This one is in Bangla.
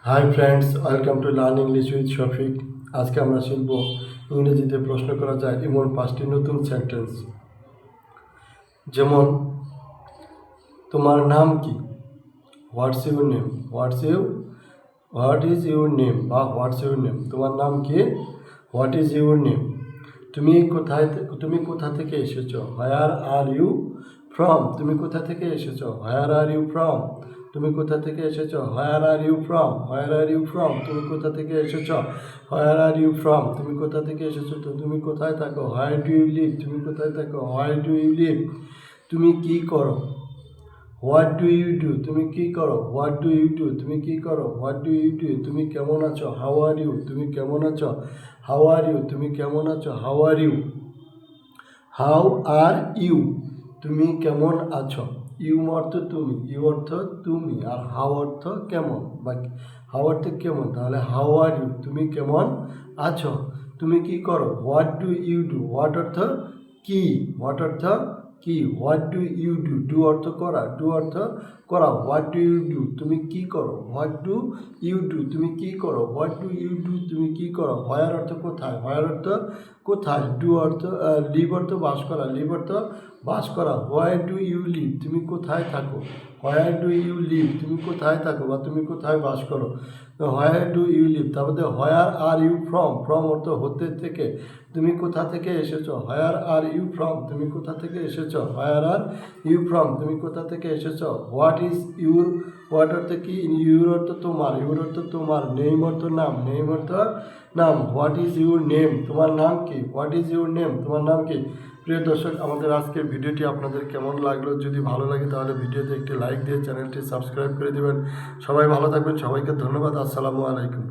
Hi friends, welcome to learn English with Shafiq. আজকে আমরা শিখব ইংরেজিতে প্রশ্ন করা যায় এমন 5টি নতুন সেন্টেন্স। যেমন, তোমার নাম কি? What's your name? What is your name বা হোয়াটস ইউর নেম? তোমার নাম কি? What is your name? তুমি কোথা থেকে এসেছো? Where are you from? তুমি কোথা থেকে এসেছো? Where are you from? তুমি কোথা থেকে এসেছো? Where are you from? Where are you from? তুমি কোথা থেকে এসেছো? Where are you from? তুমি কোথা থেকে এসেছো? তো তুমি কোথায় থাকো? Where do you live? তুমি কোথায় থাকো? Where do you live? তুমি কি করো? What do you do? তুমি কি করো? What do you do? তুমি কি করো? What do you do? তুমি কেমন আছো? How are you? তুমি কেমন আছো? How are you? তুমি কেমন আছো? How are you? How are you? তুমি কেমন আছো? ইউ অর্থ তুমি, ইউ অর্থ তুমি, আর হাউ অর্থ কেমন বা হাউ অর্থ কেমন। তাহলে হাউ আর ইউ? তুমি কেমন আছো? তুমি কি করো? What do you do? What অর্থ কি, হোয়াট অর্থ কি। What do you do? Do অর্থ করা, ডু অর্থ করা। What do you do? তুমি কি করো? What do you do? তুমি কি করো? What do you do? তুমি কি করো? হোয়ার অর্থ কোথায়, হোয়ার অর্থ কোথায়। ডু অর্থ লিভ অর্থ বাস করা, লিভ অর্থ বাস করা। Where do you live? তুমি কোথায় থাকো? Where do you live? তুমি কোথায় থাকো বা তুমি কোথায় বাস করো। Where do you live? তারপরে where are you from? From অর্থ হতে থেকে। তুমি কোথা থেকে এসেছো? Where are you from? তুমি কোথা থেকে এসেছো? Where are you from? তুমি কোথা থেকে এসেছো? What is your? হোয়াট অর্থ কি, ইউর অর্থ তোমার, ইউর অর্থ তোমার, নেম অর্থ নাম, নেম অর্থ নাম। What is your name? তোমার নাম কি? What is your name? তোমার নাম কি? প্রিয় দর্শক, আমাদের আজকের ভিডিওটি আপনাদের কেমন লাগলো? যদি ভালো লাগে তাহলে ভিডিওতে একটি লাইক দিয়ে চ্যানেলটি সাবস্ক্রাইব করে দেবেন। সবাই ভালো থাকবেন, সবাইকে ধন্যবাদ। আসসালামু আলাইকুম।